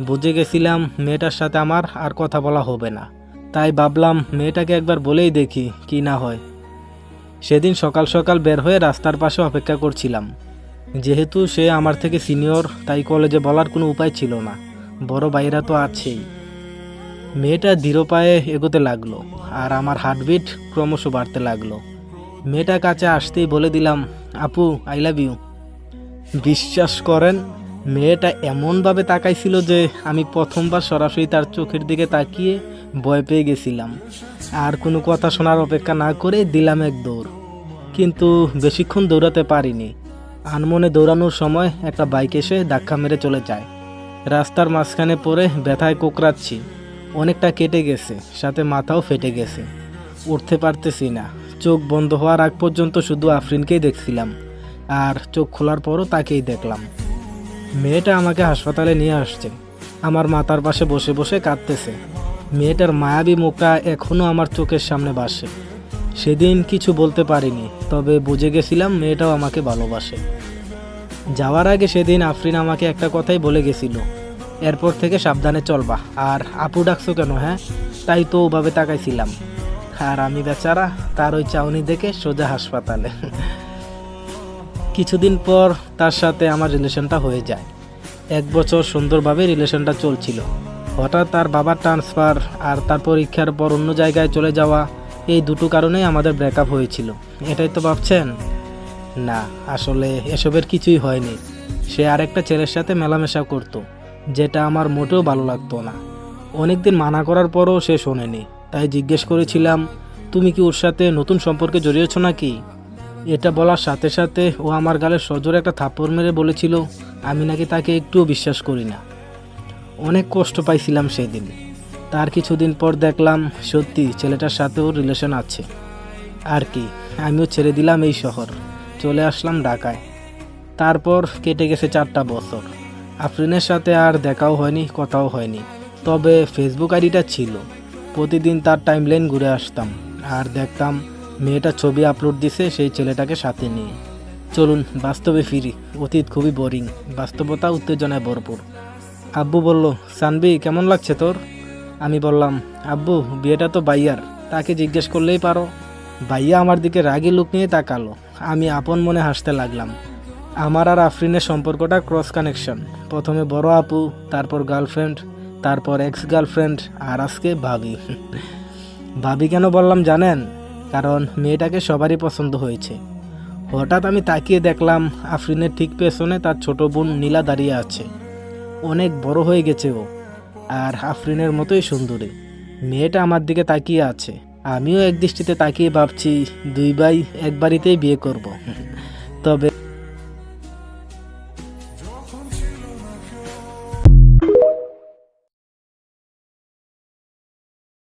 বুঝে গেছিলাম মেয়েটার সাথে আমার আর কথা বলা হবে না, তাই ভাবলাম মেয়েটাকে একবার বলেই দেখি কি না হয়। সেদিন সকাল সকাল বের হয়ে রাস্তার পাশে অপেক্ষা করছিলাম। যেহেতু সে আমার থেকে সিনিয়র, তাই কলেজে বলার কোনো উপায় ছিল না, বড় ভাইরা তো আছেই। মেয়েটা ধীর পায়ে এগোতে লাগলো, আর আমার হার্টবিট ক্রমশ বাড়তে লাগলো। মেয়েটা কাছে আসতেই বলে দিলাম, আপু আই লাভ ইউ। বিশ্বাস করেন, মেয়েটা এমনভাবে তাকাইছিল যে আমি প্রথমবার সরাসরি তার চোখের দিকে তাকিয়ে ভয় পেয়ে গেছিলাম। আর কোনো কথা শোনার অপেক্ষা না করে দিলাম এক দৌড়। কিন্তু বেশিক্ষণ দৌড়াতে পারিনি। আনমনে দৌড়ানোর সময় একটা বাইক এসে ধাক্কা মেরে চলে যায়। রাস্তার মাঝখানে পড়ে ব্যথায় কোকড়াচ্ছি। অনেকটা কেটে গেছে, সাথে মাথাও ফেটে গেছে। উঠতে পারতেছি না। চোখ বন্ধ হওয়ার আগ পর্যন্ত শুধু আফরিনকেই দেখছিলাম, আর চোখ খোলার পরও তাকেই দেখলাম। মেয়েটা আমাকে হাসপাতালে নিয়ে আসছে, আমার মাথার পাশে বসে বসে কাঁদতেছে। মেয়েটার মায়াবী মুখটা এখনও আমার চোখের সামনে ভাসে। সেদিন কিছু বলতে পারিনি, তবে বুঝে গেছিলাম মেয়েটাও আমাকে ভালোবাসে। যাওয়ার আগে সেদিন আফরিন আমাকে একটা কথাই বলে গেছিল, এরপর থেকে সাবধানে চলবা। আর আপু ডাকছো কেন? হ্যাঁ, তাই তো ওভাবে তাকাইছিলাম। আর আমি বেচারা তার ওই চাউনি দেখে সোজা হাসপাতালে। কিছুদিন পর তার সাথে আমার রিলেশনটা হয়ে যায়। 1 বছর সুন্দরভাবে রিলেশনটা চলছিল। হঠাৎ তার বাবার ট্রান্সফার আর তার পরীক্ষার পর অন্য জায়গায় চলে যাওয়া, এই দুটো কারণেই আমাদের ব্রেকআপ হয়েছিল। এটাই তো ভাবছেন? না, আসলে এসবের কিছুই হয়নি। সে আরেকটা ছেলের সাথে মেলামেশা করত, যেটা আমার মোটেও ভালো লাগতো না। অনেকদিন মানা করার পরও সে শোনেনি, তাই জিজ্ঞেস করেছিলাম, তুমি কি ওর সাথে নতুন সম্পর্কে জড়িয়েছ নাকি? এটা বলার সাথে সাথে ও আমার গালে সজোরে একটা থাপ্পড় মেরে বলেছিল আমি নাকি তাকে একটুও বিশ্বাস করি না। অনেক কষ্ট পাইছিলাম সেদিন। তার কিছুদিন পর দেখলাম সত্যি ছেলেটার সাথে ওর রিলেশন আছে। আর কি, আমিও ছেড়ে দিলাম এই শহর, চলে আসলাম ঢাকায়। তারপর কেটে গেছে 4টা বছর। আফরিনের সাথে আর দেখাও হয়নি, কথাও হয়নি, তবে ফেসবুক আইডিটা ছিল। প্রতিদিন তার টাইমলাইন ঘুরে আসতাম, আর দেখতাম মেয়েটা ছবি আপলোড দিছে সেই ছেলেটাকে সাথে নিয়ে। চলুন বাস্তবে ফিরি, অতীত খুবই বোরিং, বাস্তবতা উত্তেজনায় ভরপুর। আব্বু বলল, সানবি কেমন লাগছে তোর? আমি বললাম, আব্বু বিয়েটা তো ভাইয়ার, তাকে জিজ্ঞেস করলেই পারো। ভাইয়া আমার দিকে রাগী লুক নিয়ে তাকালো। আমি আপন মনে হাসতে লাগলাম। আমার আর আফরিনের সম্পর্কটা ক্রস কানেকশন। প্রথমে বড় আপু, তারপর গার্লফ্রেন্ড, তারপর এক্স গার্লফ্রেন্ড, আর আজকে ভাবি। ভাবি কেন বললাম জানেন? কারণ মেয়েটাকে সবারই পছন্দ হয়েছে। হঠাৎ আমি তাকিয়ে দেখলাম আফরিনের ঠিক পেছনে তার ছোট বোন নীলা দাঁড়িয়ে আছে। অনেক বড় হয়ে গেছে ও, আর আফরিনের মতোই সুন্দরী। মেয়েটা আমার দিকে তাকিয়ে আছে। আমিও এক দৃষ্টিতে তাকিয়ে ভাবছি 2 ভাই এক বাড়িতেই বিয়ে করব। তবে